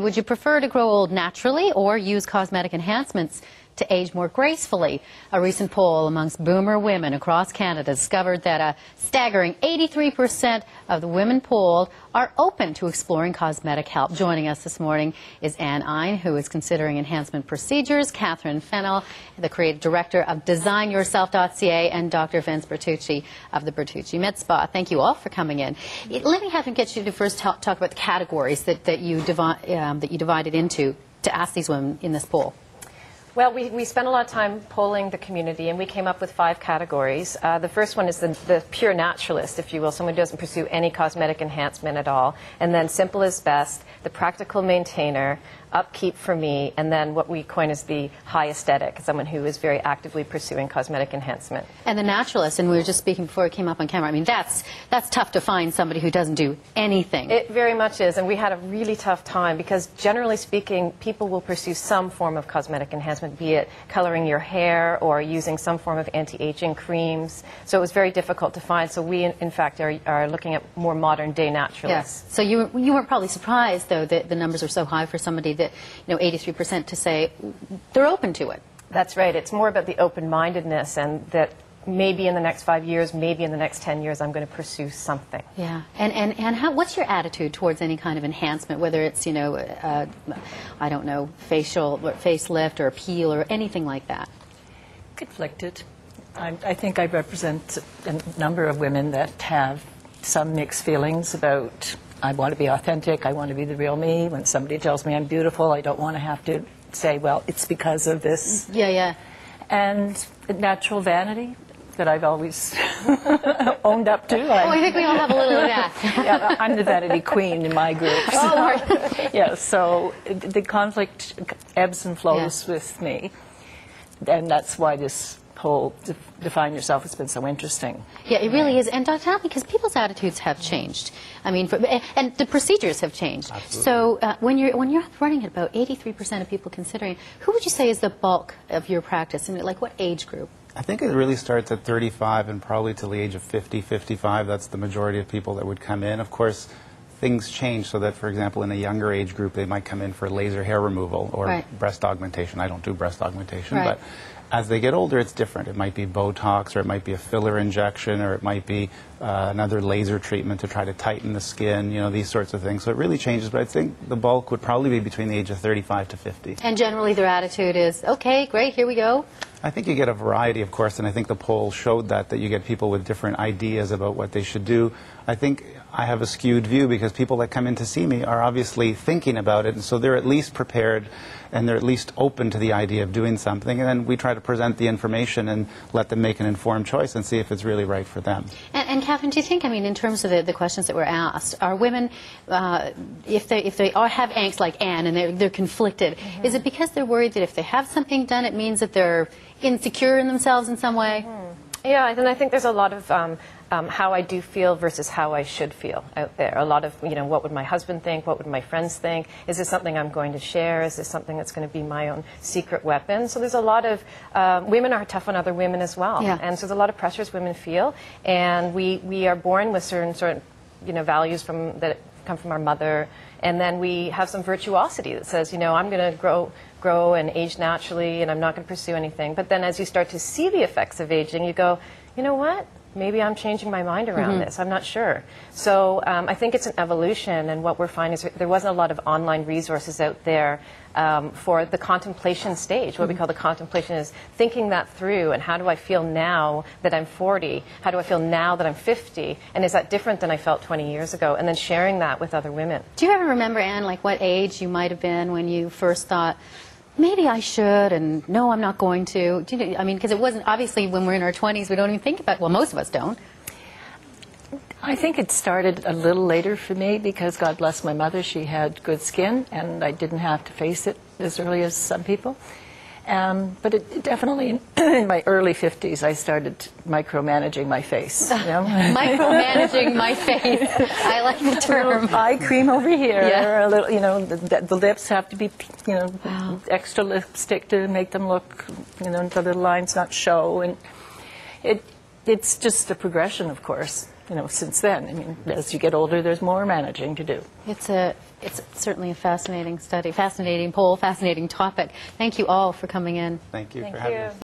Would you prefer to grow old naturally or use cosmetic enhancements to age more gracefully? A recent poll amongst boomer women across Canada discovered that a staggering 83% of the women polled are open to exploring cosmetic help. Joining us this morning is Anne Ein, who is considering enhancement procedures, Catherine Fennell, the creative director of DesignYourself.ca, and Dr. Vince Bertucci of the Bertucci Med Spa. Thank you all for coming in. Let me get you to first talk about the categories that you divided into to ask these women in this poll. Well, we spent a lot of time polling the community, and we came up with 5 categories. The first one is the pure naturalist, if you will, someone who doesn't pursue any cosmetic enhancement at all. And then simple is best, the practical maintainer, upkeep for me, and then what we coin as the high aesthetic, someone who is very actively pursuing cosmetic enhancement. And the naturalist, and we were just speaking before it came up on camera, I mean, that's tough to find somebody who doesn't do anything. It very much is, and we had a really tough time because generally speaking, people will pursue some form of cosmetic enhancement, be it coloring your hair or using some form of anti-aging creams. So it was very difficult to find. So we, in fact, are looking at more modern day naturalists. Yes. So you weren't probably surprised, though, that the numbers are so high for somebody that, 83% to say they're open to it. That's right. It's more about the open-mindedness, and that maybe in the next 5 years, maybe in the next 10 years, I'm going to pursue something. Yeah. And what's your attitude towards any kind of enhancement, whether it's, I don't know, facelift or peel or anything like that? Conflicted. I think I represent a number of women that have some mixed feelings about, I want to be authentic, I want to be the real me. When somebody tells me I'm beautiful, I don't want to have to say, well, it's because of this. Yeah, yeah. And natural vanity that I've always owned up to. I think we all have a little of that. Yeah, I'm the vanity queen in my group. Oh, yeah, so the conflict ebbs and flows with me. And that's why this whole Define Yourself has been so interesting. Yeah, it really is. And Dr. Allen, because people's attitudes have changed. I mean, and the procedures have changed. Absolutely. So when you're running at about 83% of people considering, who would you say is the bulk of your practice? And like what age group? I think it really starts at 35 and probably till the age of 50, 55. That's the majority of people that would come in. Of course, things change so that, for example, in a younger age group, they might come in for laser hair removal or breast augmentation. I don't do breast augmentation, but as they get older, it's different. It might be Botox, or it might be a filler injection, or it might be another laser treatment to try to tighten the skin, these sorts of things. So it really changes, but I think the bulk would probably be between the age of 35 to 50. And generally their attitude is, okay, great, here we go. I think you get a variety, of course, and I think the poll showed that you get people with different ideas about what they should do. I think I have a skewed view because people that come in to see me are obviously thinking about it, and so they're at least prepared and they're at least open to the idea of doing something, and then we try to present the information and let them make an informed choice and see if it's really right for them. And Catherine, do you think, I mean, in terms of the questions that were asked, are women, if they have angst like Anne and they're conflicted, is it because they're worried that if they have something done, it means that they're insecure in themselves in some way? Yeah, and I think there's a lot of how I do feel versus how I should feel out there. A lot of, what would my husband think? What would my friends think? Is this something I'm going to share? Is this something that's going to be my own secret weapon? So there's a lot of, women are tough on other women as well. Yeah. And so there's a lot of pressures women feel. And we are born with certain values that come from our mother. And then we have some virtuosity that says, I'm going to grow and age naturally, and I'm not going to pursue anything. But then as you start to see the effects of aging, you go, you know what? Maybe I'm changing my mind around this. I'm not sure. So I think it's an evolution, and what we're finding is there wasn't a lot of online resources out there for the contemplation stage. What we call the contemplation is thinking that through, and how do I feel now that I'm 40? How do I feel now that I'm 50? And is that different than I felt 20 years ago? And then sharing that with other women. Do you ever remember, Anne, like what age you might have been when you first thought, maybe I should, and no, I'm not going to? I mean, because it wasn't, obviously, when we're in our 20s, we don't even think about, well, most of us don't. I think it started a little later for me because, God bless my mother, she had good skin, and I didn't have to face it as early as some people. But it definitely, in my early 50s, I started micromanaging my face. Micromanaging my face. I like the term. Eye cream over here. Yeah. A little, the lips have to be, extra lipstick to make them look, the little lines not show. And it's just a progression, of course. since then. I mean, as you get older, there's more managing to do. It's certainly a fascinating study, fascinating poll, fascinating topic. Thank you all for coming in. Thank you Thank for having you. us.